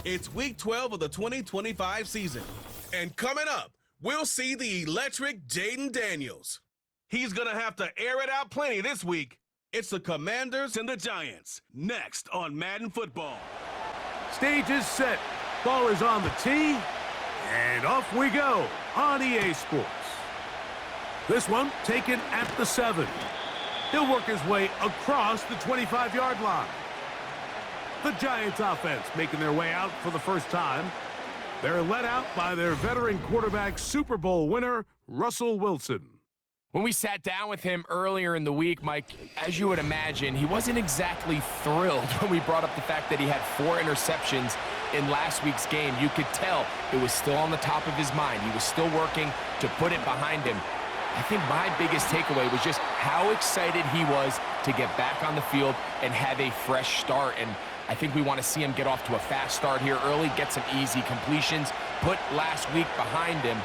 It's week 12 of the 2025 season. And coming up, we'll see the electric Jaden Daniels. He's going to have to air it out plenty this week. It's the Commanders and the Giants, next on Madden Football. Stage is set. Ball is on the tee. And off we go on EA Sports. This one taken at the 7. He'll work his way across the 25-yard line. The Giants offense making their way out for the first time. They're led out by their veteran quarterback, Super Bowl winner, Russell Wilson. When we sat down with him earlier in the week, Mike, as you would imagine, he wasn't exactly thrilled when we brought up the fact that he had 4 interceptions in last week's game. You could tell it was still on the top of his mind. He was still working to put it behind him. I think my biggest takeaway was just how excited he was to get back on the field and have a fresh start. And I think we want to see him get off to a fast start here early, get some easy completions, put last week behind him.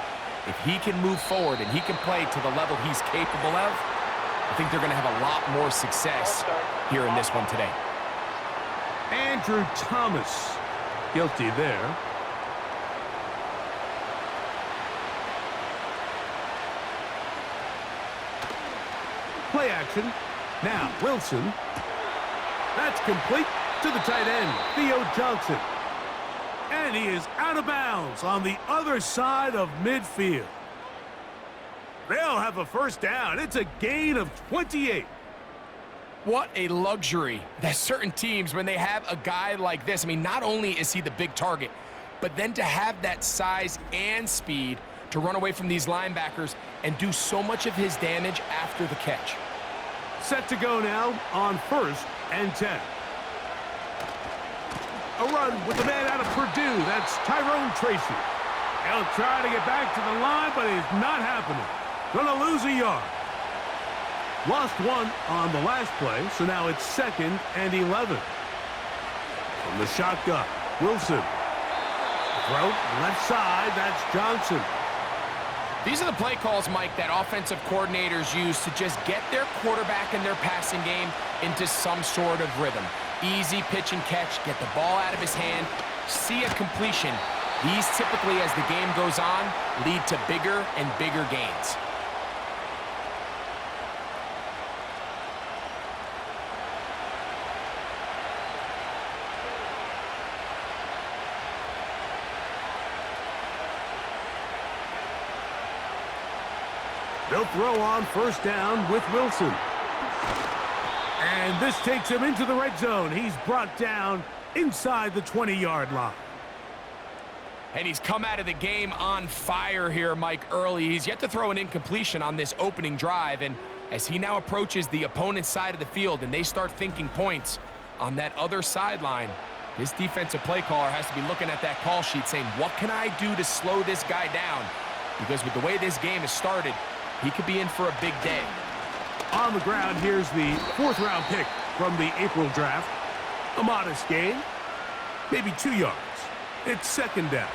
If he can move forward and he can play to the level he's capable of, I think they're going to have a lot more success here in this one today. Andrew Thomas, guilty there. Play action. Now, Wilson. That's complete to the tight end, Theo Johnson. And he is out of bounds on the other side of midfield. They'll have a first down. It's a gain of 28. What a luxury that certain teams, when they have a guy like this, I mean, not only is he the big target, but then to have that size and speed to run away from these linebackers and do so much of his damage after the catch. Set to go now on 1st and 10. A run with the man out of Purdue. That's Tyrone Tracy. He'll try to get back to the line, but it's not happening. Gonna lose a yard. Lost 1 on the last play, so now it's 2nd and 11. From the shotgun, Wilson. Throw, left side, that's Johnson. These are the play calls, Mike, that offensive coordinators use to just get their quarterback and their passing game into some sort of rhythm. Easy pitch and catch, get the ball out of his hand, see a completion. These typically, as the game goes on, lead to bigger and bigger gains. They'll throw on 1st down with Wilson. And this takes him into the red zone. He's brought down inside the 20-yard line. And he's come out of the game on fire here, Mike, early. He's yet to throw an incompletion on this opening drive. And as he now approaches the opponent's side of the field and they start thinking points on that other sideline, this defensive play caller has to be looking at that call sheet saying, what can I do to slow this guy down? Because with the way this game has started, he could be in for a big day. On the ground, here's the 4th-round pick from the April draft. A modest gain, maybe 2 yards. It's 2nd down.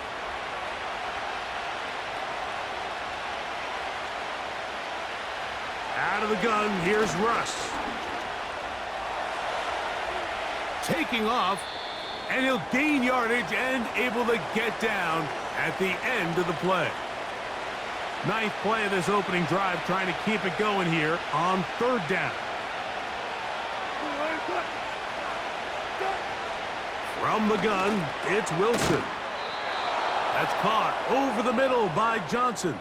Out of the gun, here's Russ. Taking off, and he'll gain yardage and able to get down at the end of the play. 9th play of this opening drive, trying to keep it going here on 3rd down. From the gun, it's Wilson. That's caught over the middle by Johnson.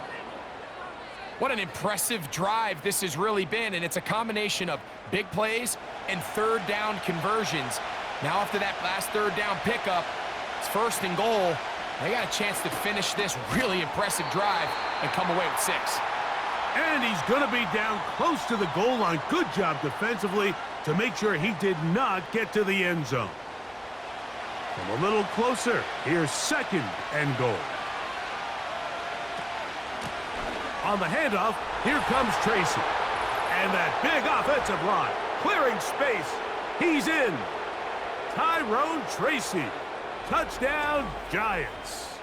What an impressive drive this has really been, and it's a combination of big plays and 3rd down conversions. Now after that last 3rd down pickup, it's 1st and goal. They got a chance to finish this really impressive drive and come away with 6. And he's going to be down close to the goal line. Good job defensively to make sure he did not get to the end zone. Come a little closer. Here's 2nd and goal. On the handoff, here comes Tracy. And that big offensive line, clearing space. He's in. Tyrone Tracy. Touchdown, Giants.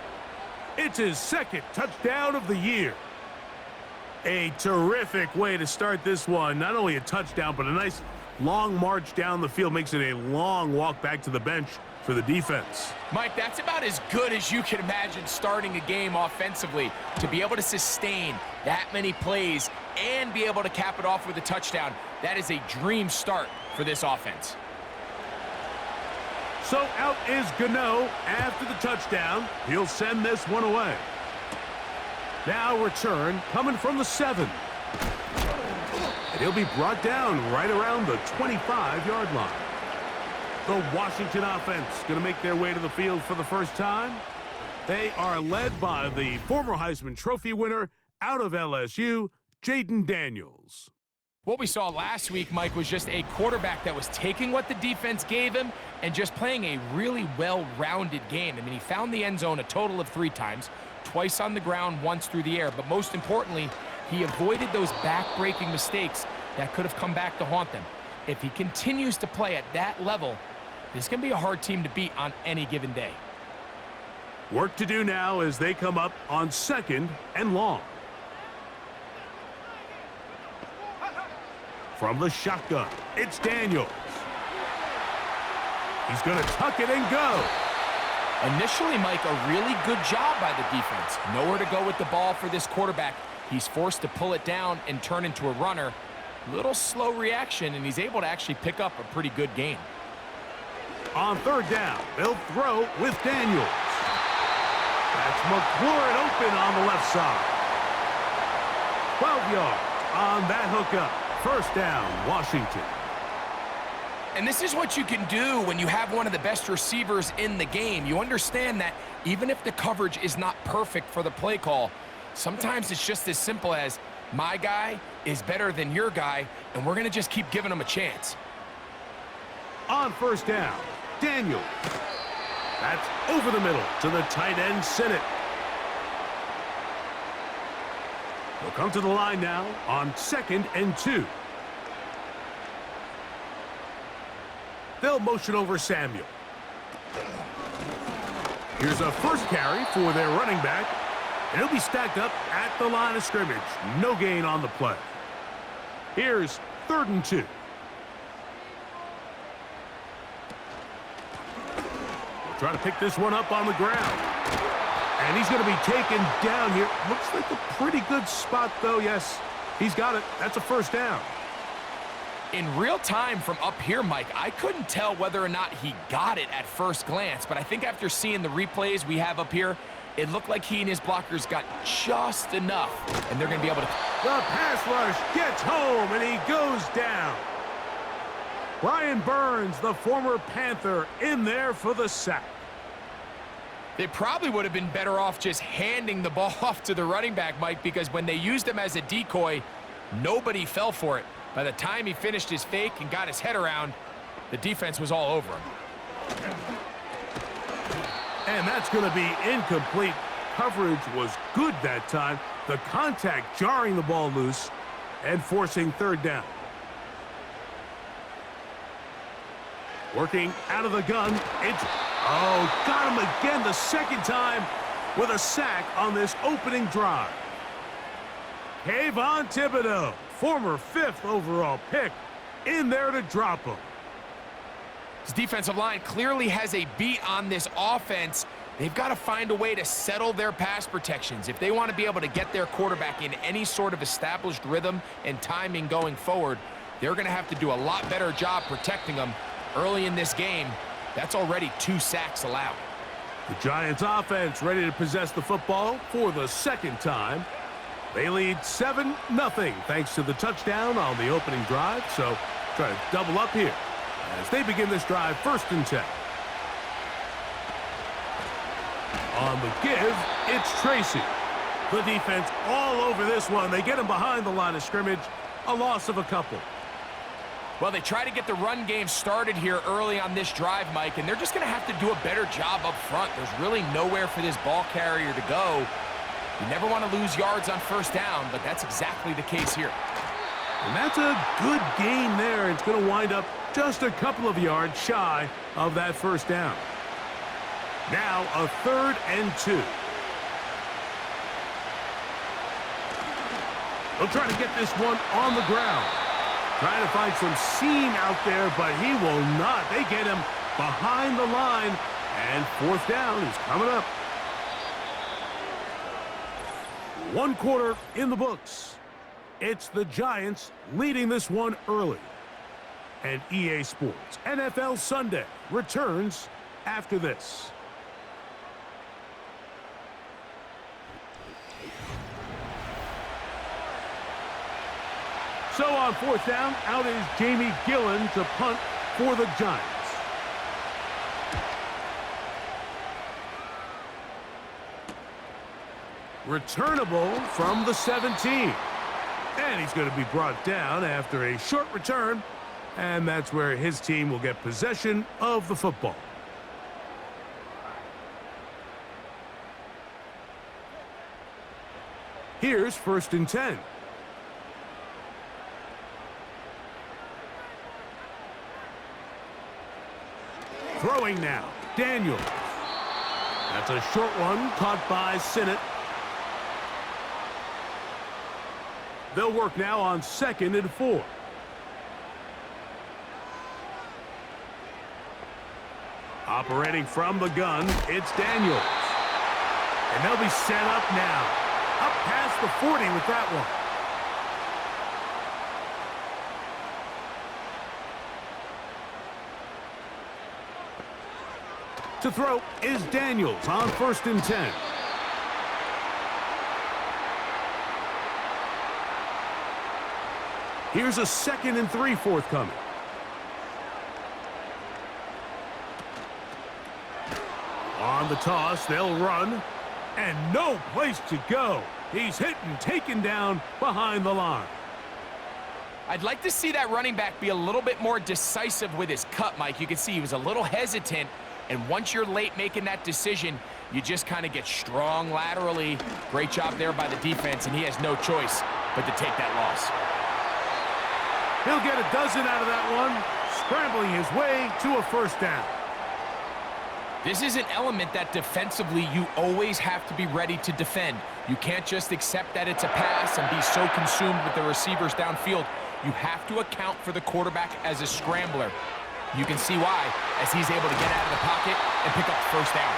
It's his 2nd touchdown of the year. A terrific way to start this one. Not only a touchdown, but a nice long march down the field. Makes it a long walk back to the bench for the defense. Mike, that's about as good as you can imagine starting a game offensively. To be able to sustain that many plays and be able to cap it off with a touchdown, that is a dream start for this offense. So out is Gano after the touchdown. He'll send this one away. Now return coming from the 7. And he'll be brought down right around the 25-yard line. The Washington offense going to make their way to the field for the first time. They are led by the former Heisman Trophy winner out of LSU, Jaden Daniels. What we saw last week, Mike, was just a quarterback that was taking what the defense gave him and just playing a really well-rounded game. I mean, he found the end zone a total of 3 times, twice on the ground, once through the air. But most importantly, he avoided those back-breaking mistakes that could have come back to haunt them. If he continues to play at that level, this can be a hard team to beat on any given day. Work to do now as they come up on 2nd and long. From the shotgun, it's Daniels. He's going to tuck it and go. Initially, Mike, a really good job by the defense. Nowhere to go with the ball for this quarterback. He's forced to pull it down and turn into a runner. Little slow reaction, and he's able to actually pick up a pretty good gain. On 3rd down, they'll throw with Daniels. That's McLaurin open on the left side. 12 yards on that hookup. 1st down, Washington. And this is what you can do when you have one of the best receivers in the game. You understand that even if the coverage is not perfect for the play call, sometimes it's just as simple as my guy is better than your guy, and we're going to just keep giving him a chance. On 1st down, Daniels. That's over the middle to the tight end, Sinnott. They'll come to the line now on 2nd and 2. They'll motion over Samuel. Here's a first carry for their running back, and he'll be stacked up at the line of scrimmage. No gain on the play. Here's 3rd and 2. We'll try to pick this one up on the ground. And he's going to be taken down here. Looks like a pretty good spot, though. Yes, he's got it. That's a 1st down. In real time from up here, Mike, I couldn't tell whether or not he got it at first glance, but I think after seeing the replays we have up here, it looked like he and his blockers got just enough, and they're going to be able to... The pass rush gets home, and he goes down. Brian Burns, the former Panther, in there for the sack. They probably would have been better off just handing the ball off to the running back, Mike, because when they used him as a decoy, nobody fell for it. By the time he finished his fake and got his head around, the defense was all over him. And that's going to be incomplete. Coverage was good that time. The contact jarring the ball loose and forcing 3rd down. Working out of the gun. Got him again the 2nd time with a sack on this opening drive. Kayvon Thibodeau, former 5th overall pick, in there to drop him. His defensive line clearly has a beat on this offense. They've got to find a way to settle their pass protections. If they want to be able to get their quarterback in any sort of established rhythm and timing going forward, they're going to have to do a lot better job protecting them early in this game. That's already 2 sacks allowed. The Giants offense ready to possess the football for the 2nd time. They lead 7-0 thanks to the touchdown on the opening drive. So try to double up here as they begin this drive 1st and 10. On the give, it's Tracy. The defense all over this one. They get him behind the line of scrimmage. A loss of a couple. Well, they try to get the run game started here early on this drive, Mike, and they're just going to have to do a better job up front. There's really nowhere for this ball carrier to go. You never want to lose yards on 1st down, but that's exactly the case here. And that's a good gain there. It's going to wind up just a couple of yards shy of that 1st down. Now a 3rd and 2. They'll try to get this one on the ground. Trying to find some seam out there, but he will not. They get him behind the line, and fourth down is coming up. 1 quarter in the books. It's the Giants leading this one early. And EA Sports NFL Sunday returns after this. So on fourth down, out is Jamie Gillen to punt for the Giants. Returnable from the 17. And he's going to be brought down after a short return. And that's where his team will get possession of the football. Here's 1st and 10. Throwing now, Daniels. That's a short one caught by Sinnott. They'll work now on 2nd and 4. Operating from the gun, it's Daniels. And they'll be set up now. Up past the 40 with that one. To throw is Daniels on 1st and 10. Here's a 2nd and 3 forthcoming. On the toss, they'll run. And no place to go. He's hit and taken down behind the line. I'd like to see that running back be a little bit more decisive with his cut, Mike. You can see he was a little hesitant. And once you're late making that decision, you just kind of get strong laterally. Great job there by the defense, and he has no choice but to take that loss. He'll get a dozen out of that one, scrambling his way to a 1st down. This is an element that defensively you always have to be ready to defend. You can't just accept that it's a pass and be so consumed with the receivers downfield. You have to account for the quarterback as a scrambler. You can see why, as he's able to get out of the pocket and pick up the 1st down.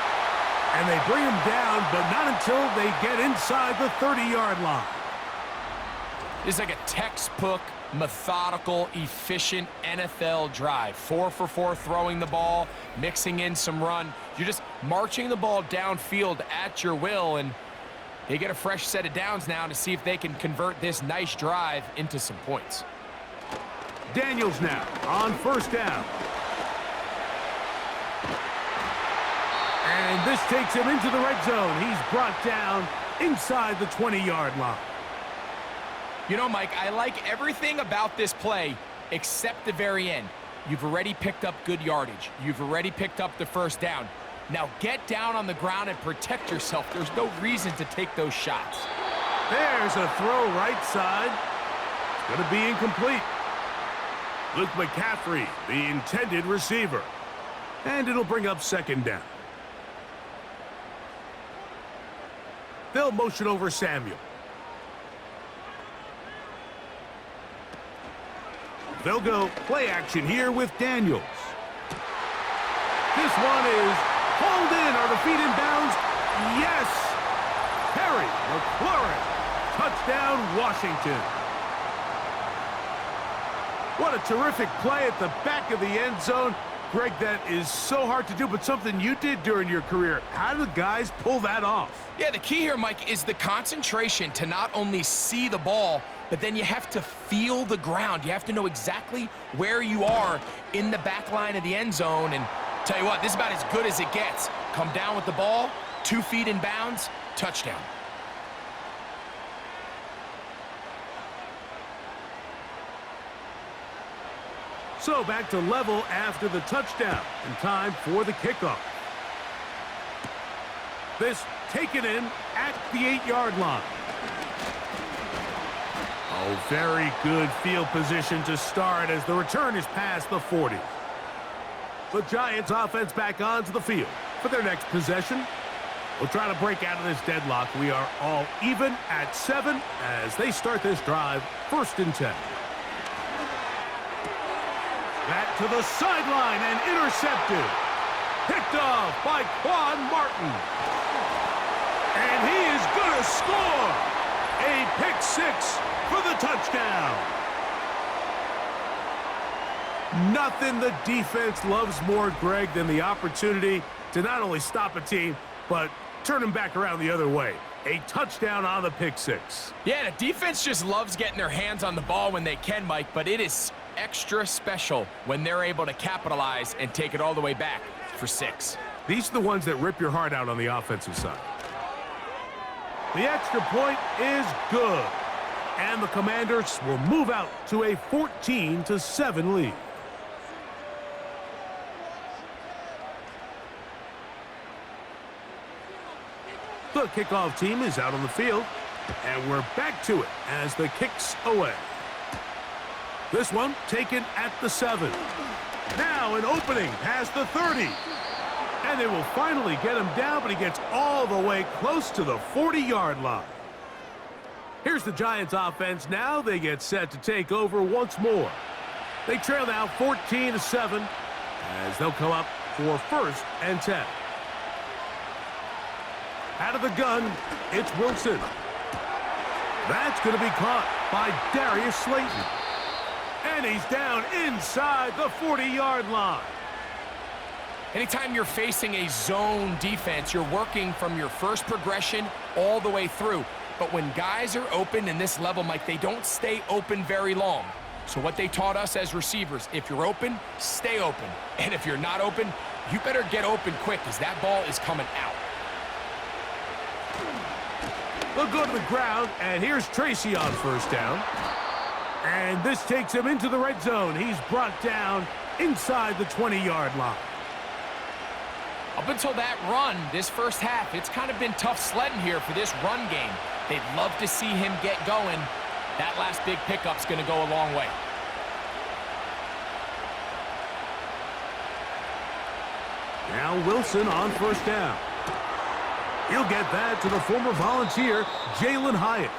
And they bring him down, but not until they get inside the 30-yard line. This is like a textbook, methodical, efficient NFL drive. 4 for 4 throwing the ball, mixing in some run. You're just marching the ball downfield at your will, and they get a fresh set of downs now to see if they can convert this nice drive into some points. Daniels now on 1st down. And this takes him into the red zone. He's brought down inside the 20-yard line. You know, Mike, I like everything about this play except the very end. You've already picked up good yardage. You've already picked up the 1st down. Now get down on the ground and protect yourself. There's no reason to take those shots. There's a throw right side. It's going to be incomplete. Luke McCaffrey, the intended receiver. And it'll bring up 2nd down. They'll motion over Samuel. They'll go play action here with Daniels. This one is hauled in. Are the feet in bounds? Yes! Harry McLaurin. Touchdown, Washington. What a terrific play at the back of the end zone. Greg, that is so hard to do, but something you did during your career. How do the guys pull that off? Yeah, the key here, Mike, is the concentration to not only see the ball, but then you have to feel the ground. You have to know exactly where you are in the back line of the end zone. And tell you what, this is about as good as it gets. Come down with the ball, 2 feet in bounds, touchdown. So back to level after the touchdown, and time for the kickoff. This taken in at the 8-yard line. Oh, very good field position to start as the return is past the 40. The Giants offense back onto the field for their next possession. We'll try to break out of this deadlock. We are all even at 7 as they start this drive, 1st and 10. That to the sideline and intercepted. Picked off by Quan Martin. And he is going to score. A pick six for the touchdown. Nothing the defense loves more, Greg, than the opportunity to not only stop a team, but turn them back around the other way. A touchdown on the pick six. Yeah, the defense just loves getting their hands on the ball when they can, Mike, but it is extra special when they're able to capitalize and take it all the way back for 6. These are the ones that rip your heart out on the offensive side. The extra point is good. And the Commanders will move out to a 14-7 lead. The kickoff team is out on the field, and we're back to it as the kick's away. This one taken at the 7. Now an opening past the 30. And they will finally get him down, but he gets all the way close to the 40-yard line. Here's the Giants offense now. They get set to take over once more. They trail now 14-7 as they'll come up for 1st and 10. Out of the gun, it's Wilson. That's going to be caught by Darius Slayton. And he's down inside the 40-yard line. Anytime you're facing a zone defense, you're working from your first progression all the way through. But when guys are open in this level, Mike, they don't stay open very long. So what they taught us as receivers, if you're open, stay open. And if you're not open, you better get open quick because that ball is coming out. They'll go to the ground, and here's Tracy on 1st down. And this takes him into the red zone. He's brought down inside the 20-yard line. Up until that run, this first half, it's kind of been tough sledding here for this run game. They'd love to see him get going. That last big pickup's going to go a long way. Now Wilson on 1st down. He'll get that to the former Volunteer, Jalen Hyatt.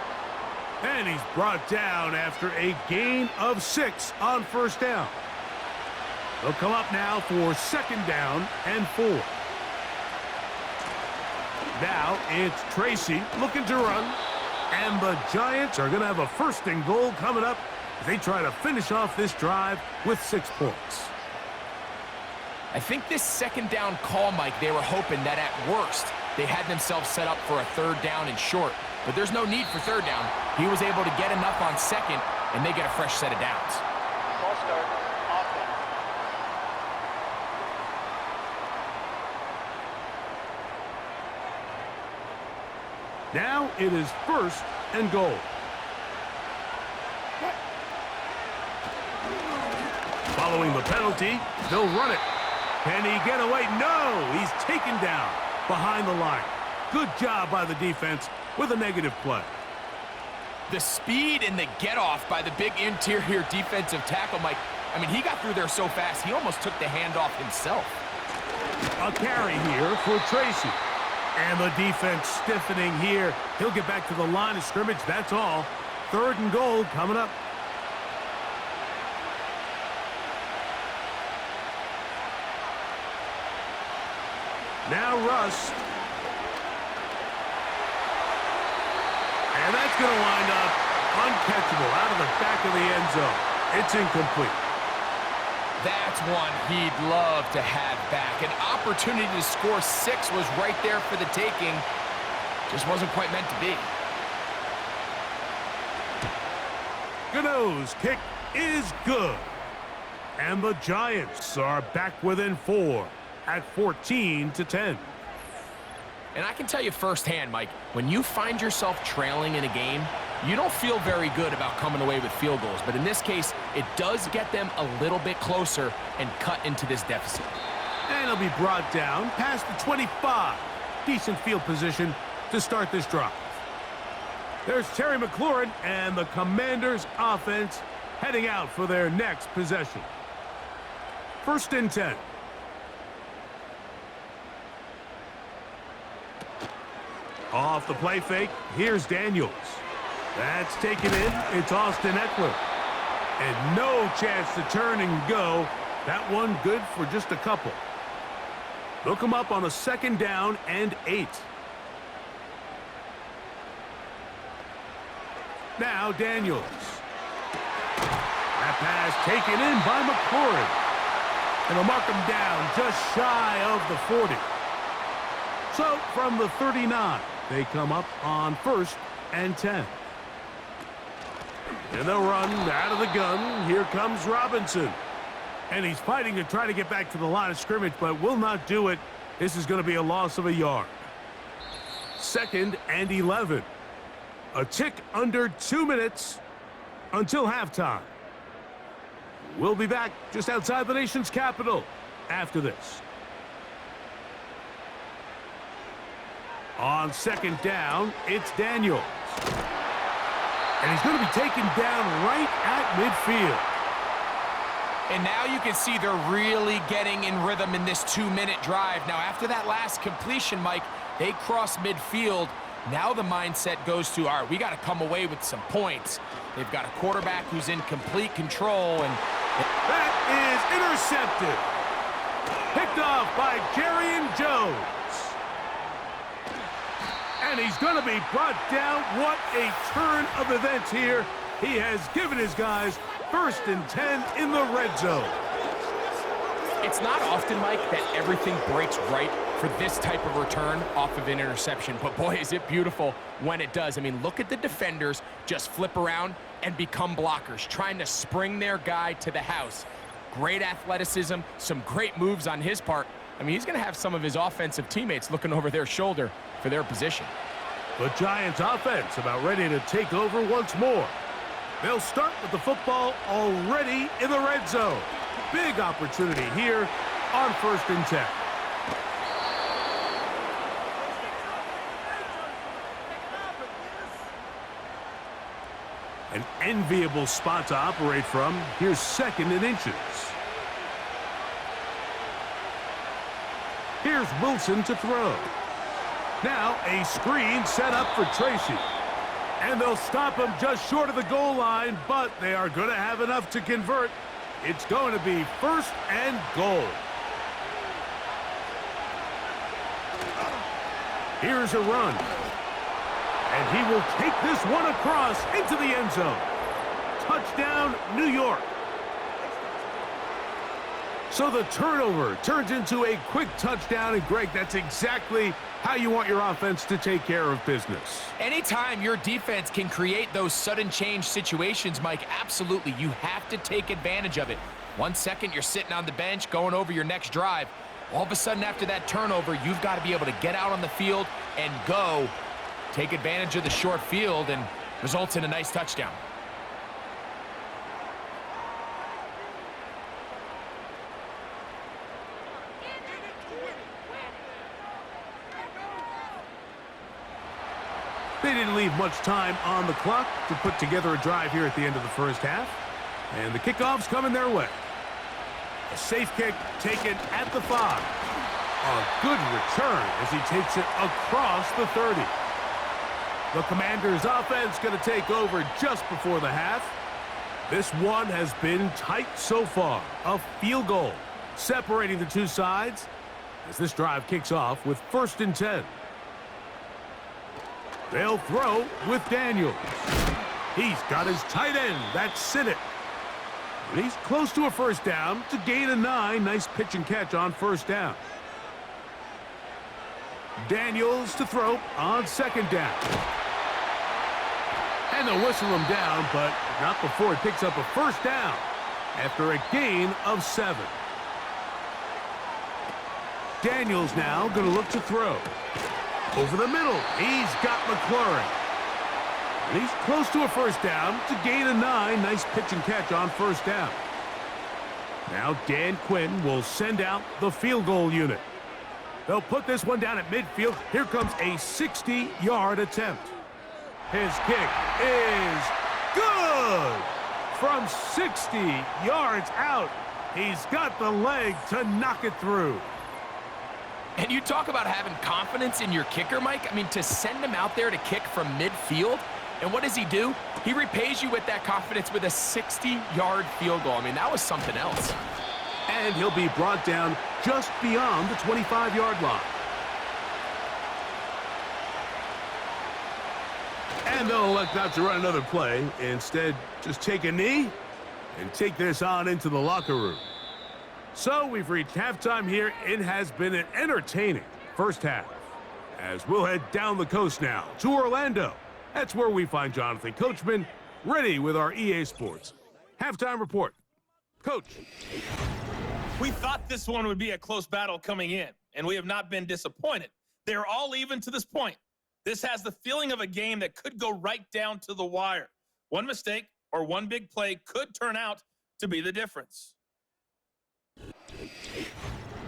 And he's brought down after a gain of 6 on 1st down. They'll come up now for 2nd down and 4. Now it's Tracy looking to run. And the Giants are going to have a 1st and goal coming up as they try to finish off this drive with 6 points. I think this 2nd down call, Mike, they were hoping that at worst they had themselves set up for a 3rd down and short. But there's no need for 3rd down. He was able to get enough on 2nd, and they get a fresh set of downs. False start, offense. Now it is 1st and goal. Following the penalty, they'll run it. Can he get away? No! He's taken down behind the line. Good job by the defense with a negative play. The speed and the get-off by the big interior defensive tackle, Mike, I mean, he got through there so fast, he almost took the handoff himself. A carry here for Tracy. And the defense stiffening here. He'll get back to the line of scrimmage, that's all. 3rd and goal coming up. Now Russ. And that's going to wind up uncatchable out of the back of the end zone. It's incomplete. That's one he'd love to have back. An opportunity to score 6 was right there for the taking. Just wasn't quite meant to be. Gano's kick is good. And the Giants are back within 4 at 14-10. And I can tell you firsthand, Mike, when you find yourself trailing in a game, you don't feel very good about coming away with field goals. But in this case, it does get them a little bit closer and cut into this deficit. And he'll be brought down past the 25. Decent field position to start this drive. There's Terry McLaurin and the Commanders offense heading out for their next possession. 1st and 10. Off the play fake, here's Daniels. That's taken in, it's Austin Eckler. And no chance to turn and go That one good for just a couple. They'll come up on a 2nd down and 8. Now Daniels. That pass taken in by McLaurin. And they'll mark him down just shy of the 40. So from the 39, they come up on 1st and 10. And they'll run out of the gun. Here comes Robinson. And he's fighting to try to get back to the line of scrimmage, but will not do it. This is going to be a loss of a yard. 2nd and 11. A tick under 2 minutes until halftime. We'll be back just outside the nation's capital after this. On 2nd down, it's Daniels. And he's going to be taken down right at midfield. And now you can see they're really getting in rhythm in this 2-minute drive. Now, after that last completion, Mike, they cross midfield. Now the mindset goes to, all right, we got to come away with some points. They've got a quarterback who's in complete control. And that is intercepted. Picked off by Jerry Jones. And he's going to be brought down. What a turn of events here. He has given his guys 1st and 10 in the red zone. It's not often, Mike, that everything breaks right for this type of return off of an interception. But boy, is it beautiful when it does. I mean, look at the defenders just flip around and become blockers, trying to spring their guy to the house. Great athleticism, some great moves on his part. I mean, he's going to have some of his offensive teammates looking over their shoulder for their position. The Giants offense about ready to take over once more. They'll start with the football already in the red zone. Big opportunity here on 1st and 10. An enviable spot to operate from. Here's 2nd and inches. Here's Wilson to throw. Now a screen set up for Tracy. And they'll stop him just short of the goal line, but they are going to have enough to convert. It's going to be 1st and goal. Here's a run. And he will take this one across into the end zone. Touchdown, New York. So the turnover turns into a quick touchdown. And, Greg, that's exactly how you want your offense to take care of business. Anytime your defense can create those sudden change situations, Mike, absolutely, you have to take advantage of it. 1 second, you're sitting on the bench going over your next drive. All of a sudden, after that turnover, you've got to be able to get out on the field and go. Take advantage of the short field and results in a nice touchdown. They didn't leave much time on the clock to put together a drive here at the end of the 1st half. And the kickoff's coming their way. A safe kick taken at the 5. A good return as he takes it across the 30. The Commanders' offense going to take over just before the half. This one has been tight so far. A field goal separating the two sides as this drive kicks off with 1st and 10. They'll throw with Daniels. He's got his tight end. That's Sinnott. And he's close to a 1st down to gain a 9. Nice pitch and catch on 1st down. Daniels to throw on 2nd down. And they'll whistle him down, but not before he picks up a 1st down after a gain of 7. Daniels now going to look to throw. Over the middle, he's got McLaurin. And he's close to a 1st down to gain a 9. Nice pitch and catch on 1st down. Now Dan Quinn will send out the field goal unit. They'll put this one down at midfield. Here comes a 60-yard attempt. His kick is good. From 60 yards out, he's got the leg to knock it through. And you talk about having confidence in your kicker, Mike. I mean, to send him out there to kick from midfield, and what does he do? He repays you with that confidence with a 60-yard field goal. I mean, that was something else. And he'll be brought down just beyond the 25-yard line. And they'll elect not to run another play. Instead, just take a knee and take this on into the locker room. So we've reached halftime here. It has been an entertaining first half. As we'll head down the coast now to Orlando. That's where we find Jonathan Coachman ready with our EA Sports halftime report. Coach. We thought this one would be a close battle coming in, and we have not been disappointed. They're all even to this point. This has the feeling of a game that could go right down to the wire. One mistake or one big play could turn out to be the difference.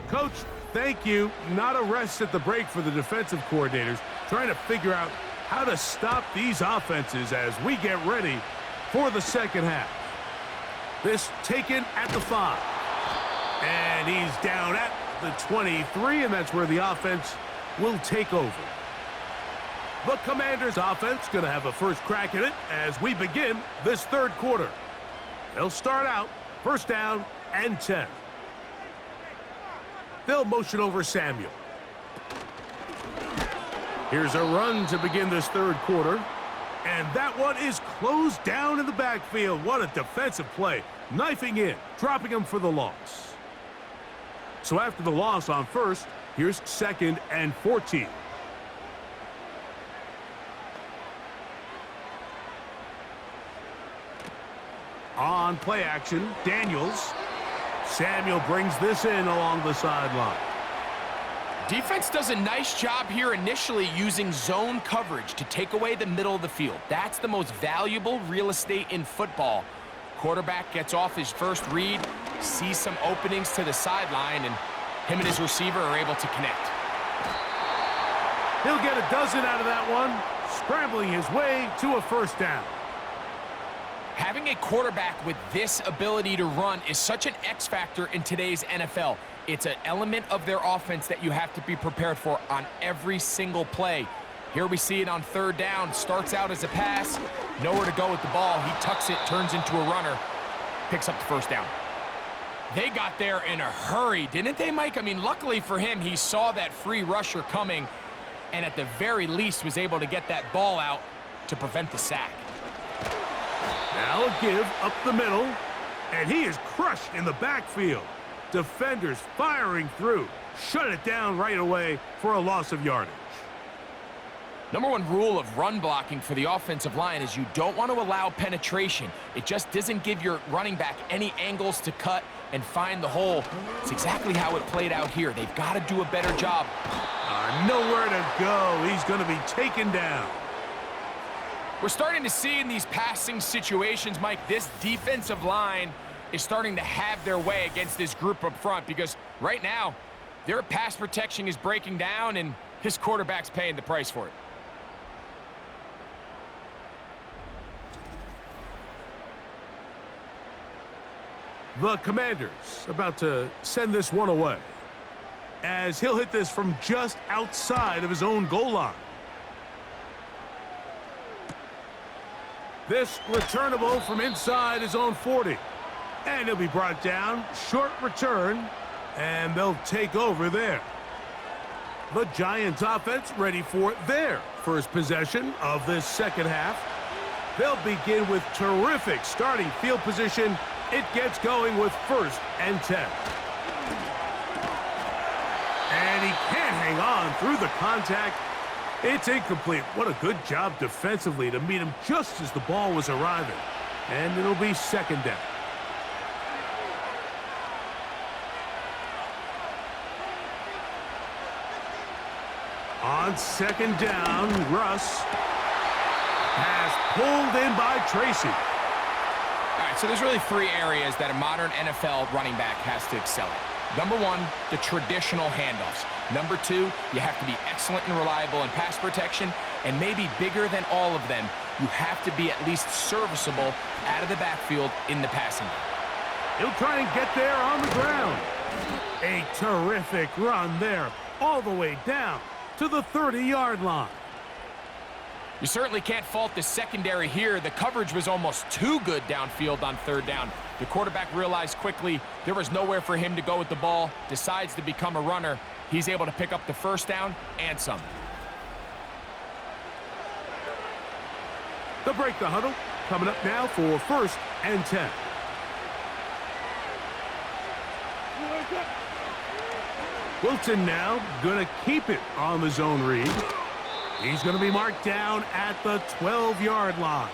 Coach, thank you. Not a rest at the break for the defensive coordinators, trying to figure out how to stop these offenses as we get ready for the second half. This taken at the 5. And he's down at the 23, and that's where the offense will take over. The Commanders' offense going to have a first crack at it as we begin this third quarter. They'll start out first down and 10. They'll motion over Samuel. Here's a run to begin this third quarter. And that one is closed down in the backfield. What a defensive play. Knifing in, dropping him for the loss. So after the loss on first, here's second and 14. On play action, Daniels. Samuel brings this in along the sideline. Defense does a nice job here initially using zone coverage to take away the middle of the field. That's the most valuable real estate in football. Quarterback gets off his first read, sees some openings to the sideline, and him and his receiver are able to connect. He'll get a dozen out of that one, scrambling his way to a first down. Having a quarterback with this ability to run is such an X factor in today's NFL. It's an element of their offense that you have to be prepared for on every single play. Here we see it on third down. Starts out as a pass, nowhere to go with the ball. He tucks it, turns into a runner, picks up the first down. They got there in a hurry, didn't they, Mike? I mean, luckily for him, he saw that free rusher coming and at the very least was able to get that ball out to prevent the sack. Now a give up the middle, and he is crushed in the backfield. Defenders firing through. Shut it down right away for a loss of yardage. Number one rule of run blocking for the offensive line is you don't want to allow penetration. It just doesn't give your running back any angles to cut and find the hole. It's exactly how it played out here. They've got to do a better job. Nowhere to go. He's going to be taken down. We're starting to see in these passing situations, Mike, this defensive line is starting to have their way against this group up front because right now, their pass protection is breaking down and his quarterback's paying the price for it. The Commanders about to send this one away as he'll hit this from just outside of his own goal line. This returnable from inside his own 40. And he'll be brought down. Short return. And they'll take over there. The Giants offense ready for their first possession of this second half. They'll begin with terrific starting field position. It gets going with first and 10. And he can't hang on through the contact. It's incomplete. What a good job defensively to meet him just as the ball was arriving. And it'll be second down. On second down, Russ has pulled in by Tracy. All right, so there's really three areas that a modern NFL running back has to excel at. Number one, the traditional handoffs. Number two, you have to be excellent and reliable in pass protection. And maybe bigger than all of them, you have to be at least serviceable out of the backfield in the passing game. He'll try and get there on the ground. A terrific run there, all the way down to the 30-yard line. You certainly can't fault the secondary here. The coverage was almost too good downfield on third down. The quarterback realized quickly there was nowhere for him to go with the ball, decides to become a runner. He's able to pick up the first down and some. They'll break the huddle. Coming up now for 1st and 10. Wilson now going to keep it on the zone read. He's going to be marked down at the 12-yard line.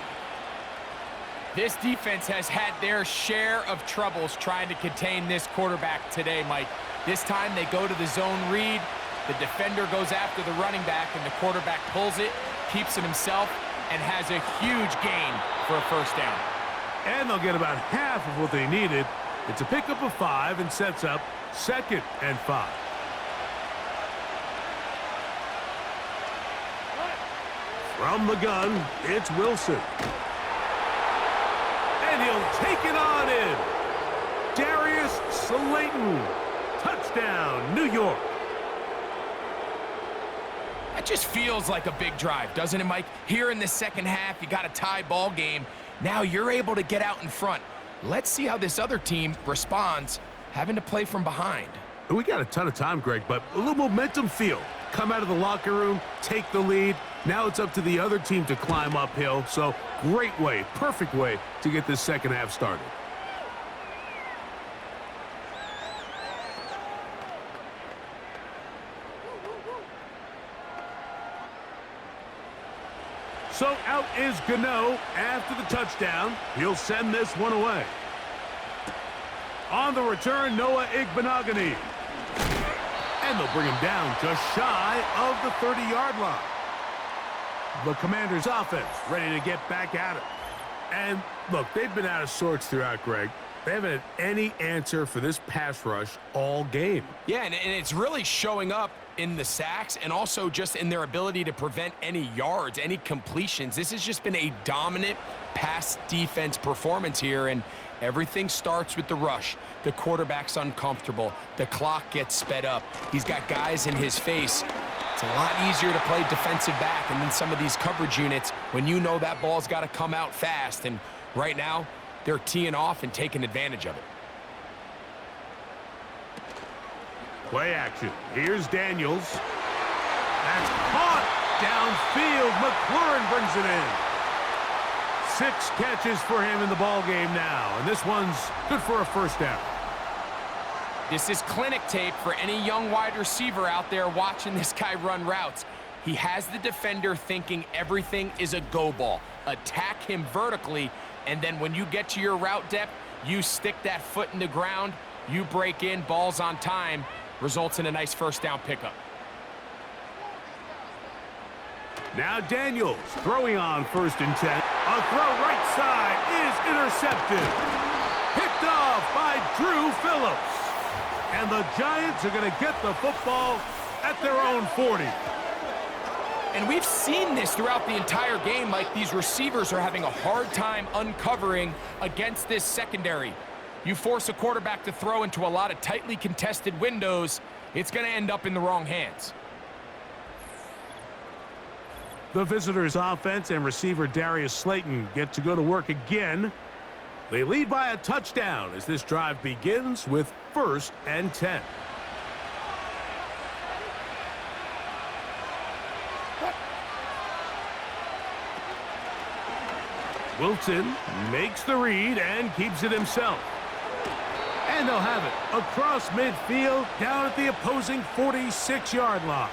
This defense has had their share of troubles trying to contain this quarterback today, Mike. This time they go to the zone read. The defender goes after the running back, and the quarterback pulls it, keeps it himself, and has a huge gain for a first down. And they'll get about half of what they needed. It's a pickup of 5 and sets up 2nd and 5. From the gun, it's Wilson. And he'll take it on in. Darius Slayton. Touchdown, New York. That just feels like a big drive, doesn't it, Mike? Here in the second half, you got a tie ball game. Now you're able to get out in front. Let's see how this other team responds, having to play from behind. We got a ton of time, Greg, but a little momentum feel. Come out of the locker room, take the lead. Now it's up to the other team to climb uphill. So great way, perfect way to get this second half started. So out is Gano after the touchdown. He'll send this one away. On the return, Noah Igbenogany. And they'll bring him down just shy of the 30-yard line. The Commanders' offense ready to get back at it. And look, they've been out of sorts throughout, Greg. They haven't had any answer for this pass rush all game. Yeah, and it's really showing up in the sacks and also just in their ability to prevent any yards, any completions. This has just been a dominant pass defense performance here, and everything starts with the rush. The quarterback's uncomfortable. The clock gets sped up. He's got guys in his face. It's a lot easier to play defensive back, and then some of these coverage units when you know that ball's got to come out fast, and right now they're teeing off and taking advantage of it. Play action. Here's Daniels. That's caught downfield. McLaurin brings it in. 6 catches for him in the ball game now, and this one's good for a first down. This is clinic tape for any young wide receiver out there watching this guy run routes. He has the defender thinking everything is a go ball. Attack him vertically, and then when you get to your route depth, you stick that foot in the ground, you break in, balls on time, results in a nice first down pickup. Now Daniels throwing on 1st and 10. A throw right side is intercepted. Picked off by Drew Phillips. And the Giants are going to get the football at their own 40. And we've seen this throughout the entire game. Like, these receivers are having a hard time uncovering against this secondary. You force a quarterback to throw into a lot of tightly contested windows, it's going to end up in the wrong hands. The visitors' offense and receiver Darius Slayton get to go to work again. They lead by a touchdown as this drive begins with 1st and 10. Wilson makes the read and keeps it himself. And they'll have it across midfield down at the opposing 46-yard line.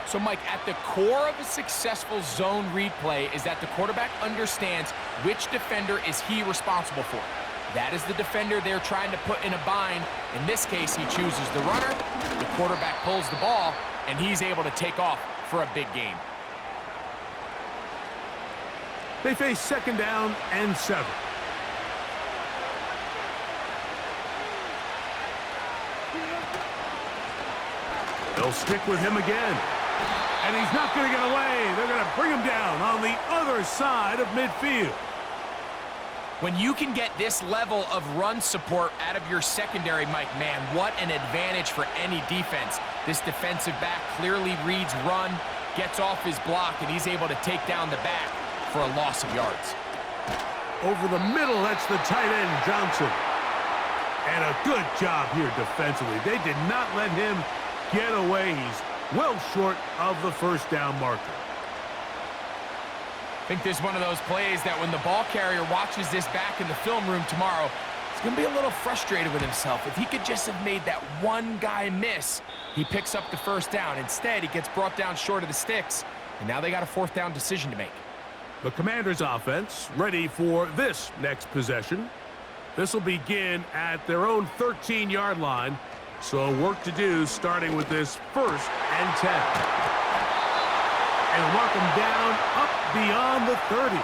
So, Mike, at the core of a successful zone read play is that the quarterback understands which defender is he responsible for. That is the defender they're trying to put in a bind. In this case, he chooses the runner. The quarterback pulls the ball, and he's able to take off for a big gain. They face 2nd down and 7. They'll stick with him again. And he's not going to get away. They're going to bring him down on the other side of midfield. When you can get this level of run support out of your secondary, Mike, man, what an advantage for any defense. This defensive back clearly reads run. gets off his block, and he's able to take down the back for a loss of yards. Over the middle, that's the tight end, Johnson. And a good job here defensively. They did not let him get away. He's well short of the first down marker. I think this is one of those plays that when the ball carrier watches this back in the film room tomorrow, he's going to be a little frustrated with himself. If he could just have made that one guy miss, he picks up the first down. Instead, he gets brought down short of the sticks, and now they got a fourth down decision to make. The Commanders' offense ready for this next possession. This will begin at their own 13-yard line, so work to do starting with this 1st and 10. And mark them down up beyond the 30.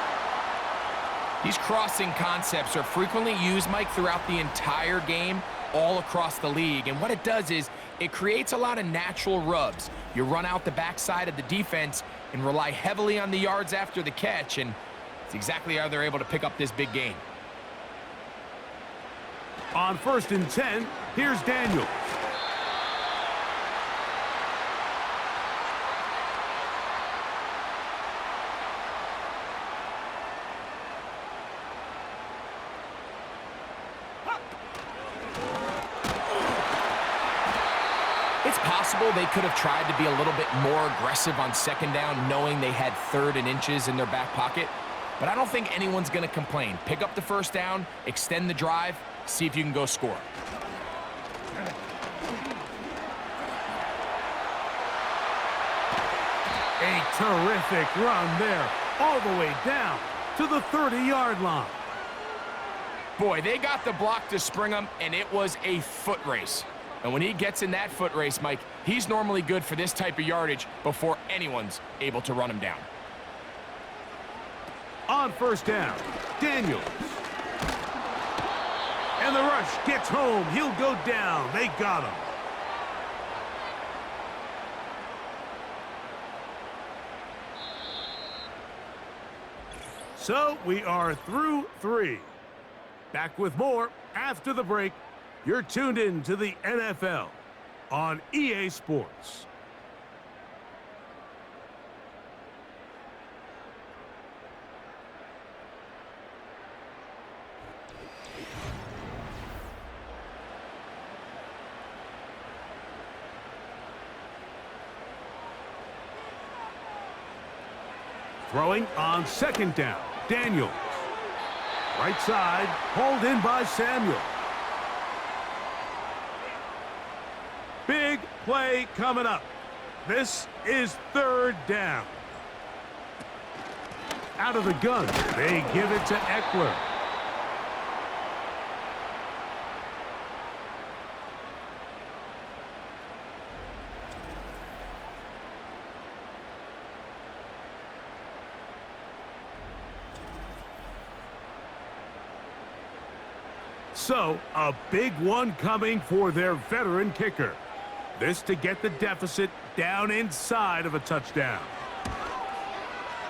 These crossing concepts are frequently used, Mike, throughout the entire game, all across the league. And what it does is it creates a lot of natural rubs. You run out the backside of the defense and rely heavily on the yards after the catch, and it's exactly how they're able to pick up this big gain. On 1st and 10, here's Daniels. It's possible they could have tried to be a little bit more aggressive on 2nd down, knowing they had 3rd and inches in their back pocket. But I don't think anyone's going to complain. Pick up the first down, extend the drive, see if you can go score. A terrific run there, all the way down to the 30-yard line. Boy, they got the block to spring him, and it was a foot race. And when he gets in that foot race, Mike, he's normally good for this type of yardage before anyone's able to run him down. On 1st down, Daniels. And the rush gets home. He'll go down. They got him. So we are through 3. Back with more after the break. You're tuned in to the NFL on EA Sports. Throwing on 2nd down, Daniels. Right side, hauled in by Samuel. Big play coming up. This is 3rd down. Out of the gun, they give it to Eckler. So, a big one coming for their veteran kicker. This to get the deficit down inside of a touchdown.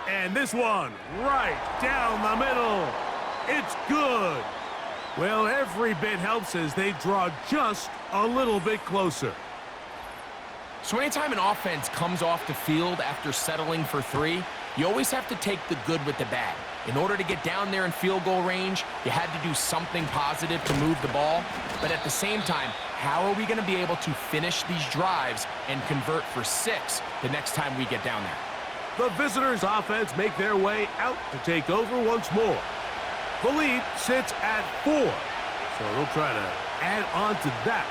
And this one right down the middle. It's good. Well, every bit helps as they draw just a little bit closer. So anytime an offense comes off the field after settling for 3, you always have to take the good with the bad. In order to get down there in field goal range, you had to do something positive to move the ball. But at the same time, how are we going to be able to finish these drives and convert for 6 the next time we get down there? The visitors' offense make their way out to take over once more. The lead sits at 4, so they'll try to add on to that.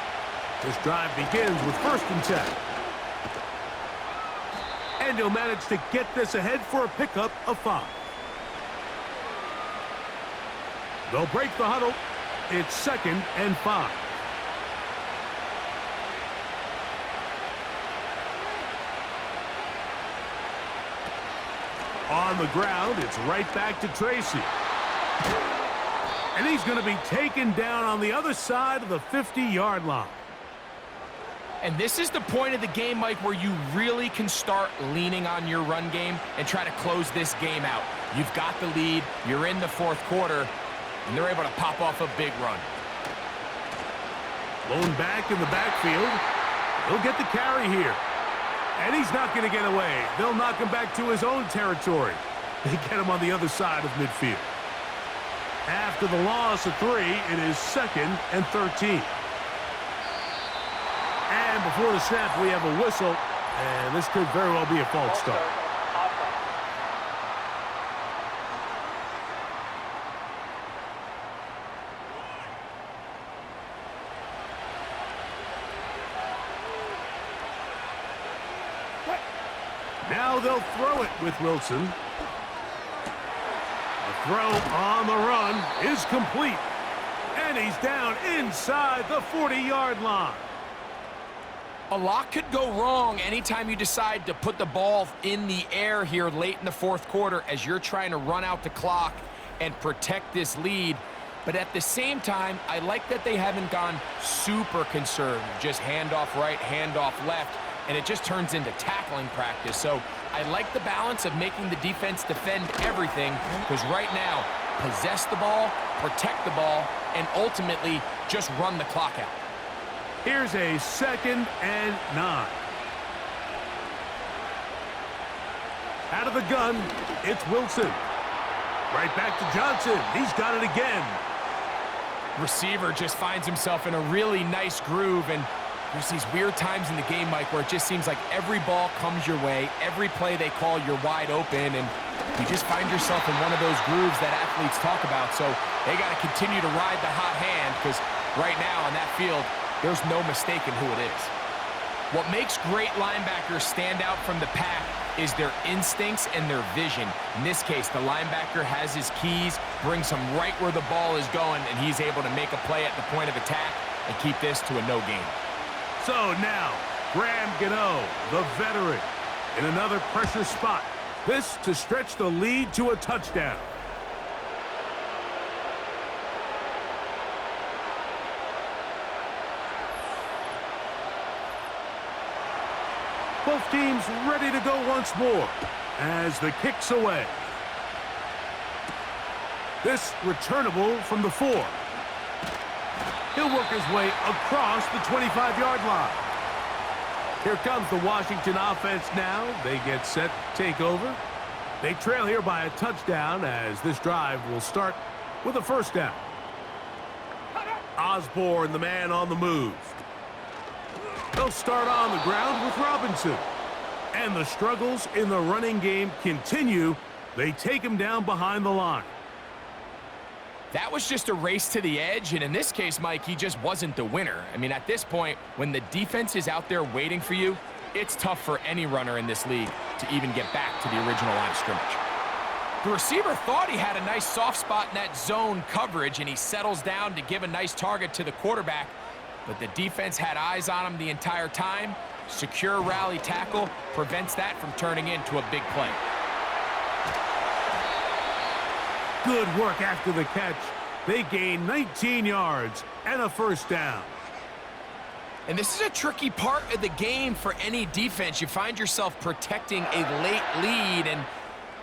This drive begins with 1st and 10. And he'll manage to get this ahead for a pickup of 5. They'll break the huddle. It's 2nd and 5. On the ground, it's right back to Tracy. And he's going to be taken down on the other side of the 50-yard line. And this is the point of the game, Mike, where you really can start leaning on your run game and try to close this game out. You've got the lead, you're in the 4th quarter, and they're able to pop off a big run. Blown back in the backfield. He'll get the carry here. And he's not going to get away. They'll knock him back to his own territory. They get him on the other side of midfield. After the loss of 3, it is 2nd and 13. And before the snap, we have a whistle. And this could very well be a false start. Now they'll throw it with Wilson. The throw on the run is complete. And he's down inside the 40-yard line. A lot could go wrong anytime you decide to put the ball in the air here late in the 4th quarter as you're trying to run out the clock and protect this lead. But at the same time, I like that they haven't gone super conservative. Just handoff right, handoff left, and it just turns into tackling practice. So I like the balance of making the defense defend everything, because right now, possess the ball, protect the ball, and ultimately just run the clock out. Here's a 2nd and 9. Out of the gun, it's Wilson. Right back to Johnson. He's got it again. Receiver just finds himself in a really nice groove, and there's these weird times in the game, Mike, where it just seems like every ball comes your way, every play they call, you're wide open, and you just find yourself in one of those grooves that athletes talk about. So they got to continue to ride the hot hand, because right now on that field, there's no mistaking who it is. What makes great linebackers stand out from the pack is their instincts and their vision. In this case, the linebacker has his keys, brings him right where the ball is going, and he's able to make a play at the point of attack and keep this to a no gain. So now, Graham Gano, the veteran, in another pressure spot. This to stretch the lead to a touchdown. Both teams ready to go once more as the kick's away. This returnable from the 4. He'll work his way across the 25-yard line. Here comes the Washington offense now. They get set to take over. They trail here by a touchdown as this drive will start with a 1st down. Osborne, the man on the move. They'll start on the ground with Robinson. And the struggles in the running game continue. They take him down behind the line. That was just a race to the edge, and in this case, Mike, he just wasn't the winner. I mean, at this point, when the defense is out there waiting for you, it's tough for any runner in this league to even get back to the original line of scrimmage. The receiver thought he had a nice soft spot in that zone coverage, and he settles down to give a nice target to the quarterback, but the defense had eyes on him the entire time. Secure rally tackle prevents that from turning into a big play. Good work after the catch. They gain 19 yards and a 1st down. And this is a tricky part of the game for any defense. You find yourself protecting a late lead, and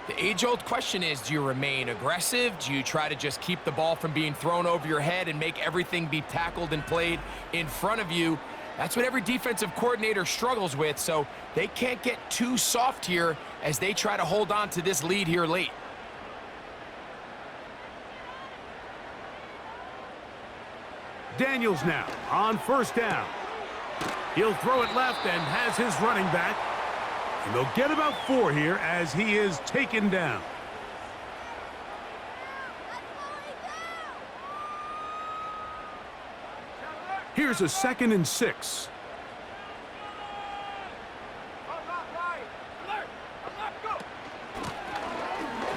the age-old question is, do you remain aggressive? Do you try to just keep the ball from being thrown over your head and make everything be tackled and played in front of you? That's what every defensive coordinator struggles with, so they can't get too soft here as they try to hold on to this lead here late. Daniels now on 1st down. He'll throw it left and has his running back. And they'll get about 4 here as he is taken down. Here's a 2nd and 6.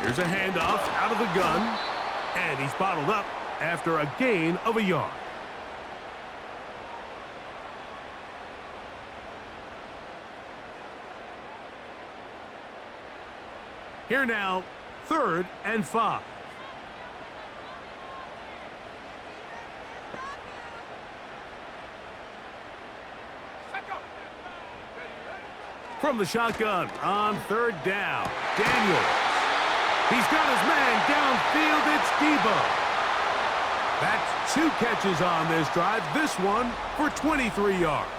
Here's a handoff out of the gun. And he's bottled up after a gain of a yard. Here now, 3rd and 5. From the shotgun on 3rd down, Daniels. He's got his man downfield. It's Debo. That's 2 catches on this drive. This one for 23 yards.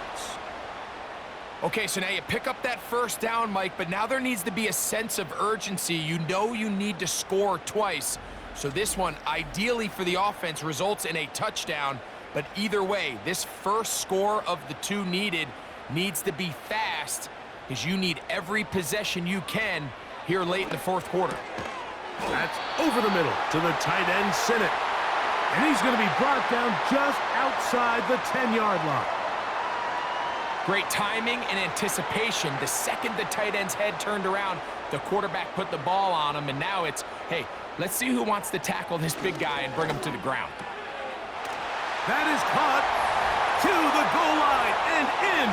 Okay, so now you pick up that first down, Mike, but now there needs to be a sense of urgency. You know you need to score twice. So this one, ideally for the offense, results in a touchdown. But either way, this first score of the two needed needs to be fast, because you need every possession you can here late in the fourth quarter. That's over the middle to the tight end, Sinnott. And he's going to be brought down just outside the 10-yard line. Great timing and anticipation. The second the tight end's head turned around, the quarterback put the ball on him, and now it's, hey, let's see who wants to tackle this big guy and bring him to the ground. That is caught to the goal line and in.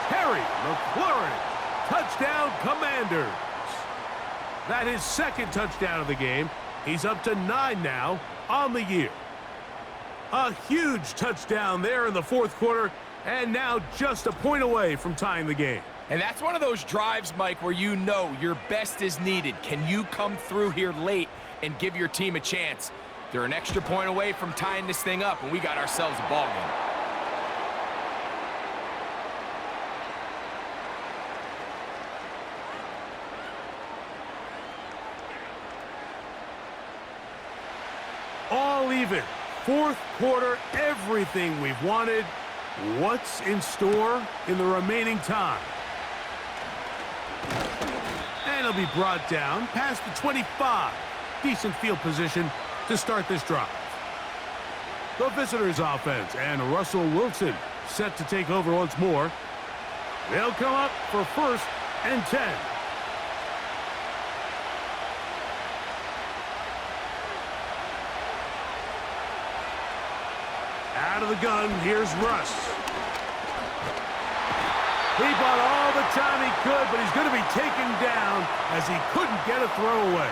Terry McLaurin, touchdown Commanders. That is second touchdown of the game. He's up to 9 now on the year. A huge touchdown there in the fourth quarter, and now just a point away from tying the game. And that's one of those drives, Mike, where you know your best is needed. Can you come through here late and give your team a chance? They're an extra point away from tying this thing up, and we got ourselves a ball game. All even. Fourth quarter, everything we've wanted. What's in store in the remaining time? And he'll be brought down past the 25. Decent field position to start this drive. The visitors' offense and Russell Wilson set to take over once more. They'll come up for 1st and 10. Out of the gun, here's Russ. He bought all the time he could, but he's going to be taken down as he couldn't get a throw away.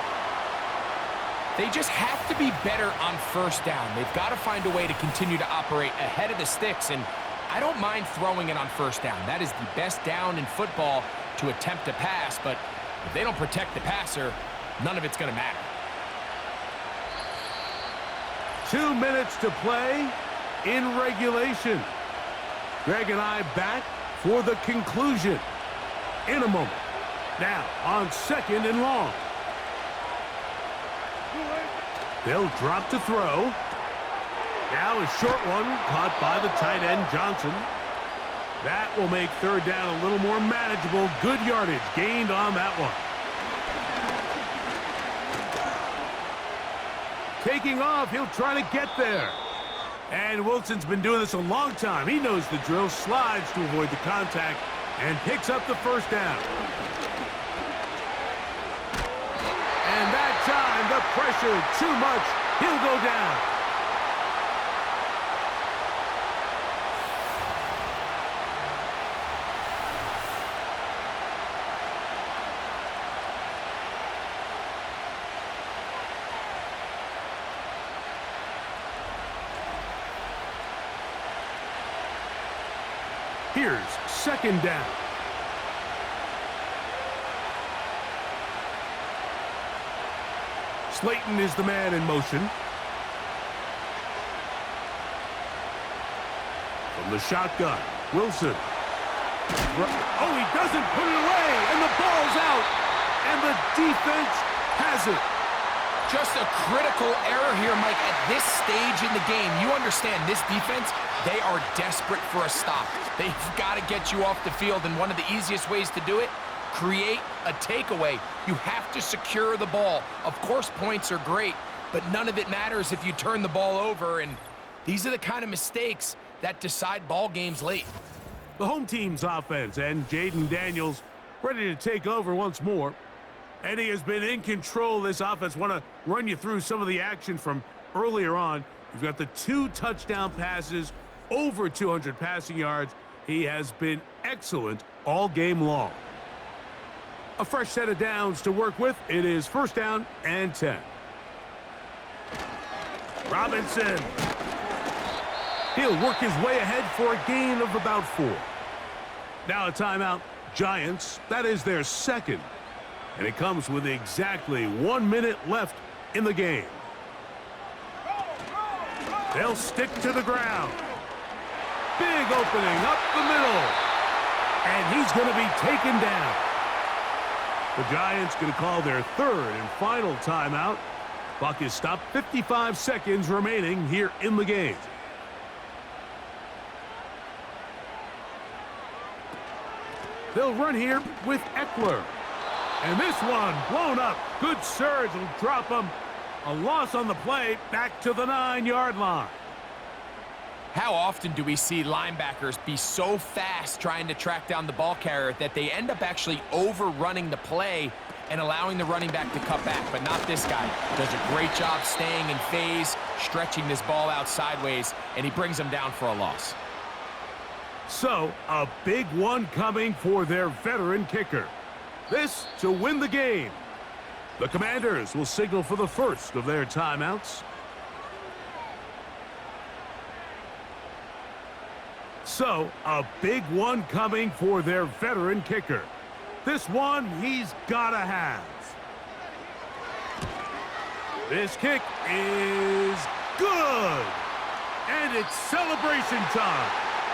They just have to be better on first down. They've got to find a way to continue to operate ahead of the sticks, and I don't mind throwing it on first down. That is the best down in football to attempt a pass, but if they don't protect the passer, none of it's going to matter. 2 minutes to play in regulation. Greg and I back for the conclusion in a moment. Now on 2nd and long. They'll drop to throw. Now a short one caught by the tight end Johnson. That will make 3rd down a little more manageable. Good yardage gained on that one. Taking off, he'll try to get there. And Wilson's been doing this a long time. He knows the drill, slides to avoid the contact, and picks up the 1st down. And that time, the pressure too much. He'll go down. Here's 2nd down. Slayton is the man in motion. From the shotgun, Wilson. Oh, he doesn't put it away, and the ball's out, and the defense has it. Just a critical error here, Mike, at this stage in the game. You understand this defense, they are desperate for a stop. They've got to get you off the field, and one of the easiest ways to do it, create a takeaway. You have to secure the ball. Of course, points are great, but none of it matters if you turn the ball over, and these are the kind of mistakes that decide ball games late. The home team's offense and Jaden Daniels ready to take over once more. Eddie has been in control of this offense. Want to run you through some of the action from earlier on. You've got the 2 touchdown passes, over 200 passing yards. He has been excellent all game long. A fresh set of downs to work with. It is 1st down and 10. Robinson. He'll work his way ahead for a gain of about 4. Now a timeout. Giants. That is their 2nd. And it comes with exactly 1 minute left in the game. They'll stick to the ground. Big opening up the middle. And he's going to be taken down. The Giants going to call their third and final timeout. Clock is stopped, 55 seconds remaining here in the game. They'll run here with Eckler. And this one blown up. Good surge will drop him. A loss on the play, back to the 9-yard line. How often do we see linebackers be so fast trying to track down the ball carrier that they end up actually overrunning the play and allowing the running back to cut back? But not this guy. Does a great job staying in phase, stretching this ball out sideways, and he brings them down for a loss. So, a big one coming for their veteran kicker. This to win the game. The Commanders will signal for the first of their timeouts. So, a big one coming for their veteran kicker. This one he's gotta have. This kick is good. And it's celebration time.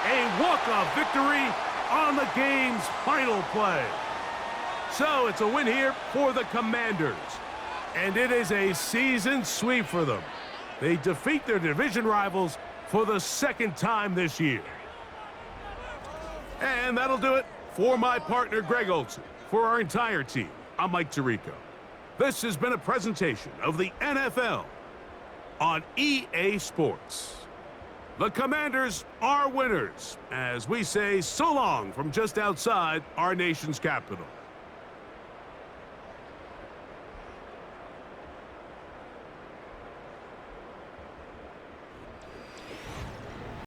A walk-off victory on the game's final play. So it's a win here for the Commanders. And it is a season sweep for them. They defeat their division rivals for the second time this year. And that'll do it for my partner, Greg Olson. For our entire team, I'm Mike Tirico. This has been a presentation of the NFL on EA Sports. The Commanders are winners, as we say so long from just outside our nation's capital.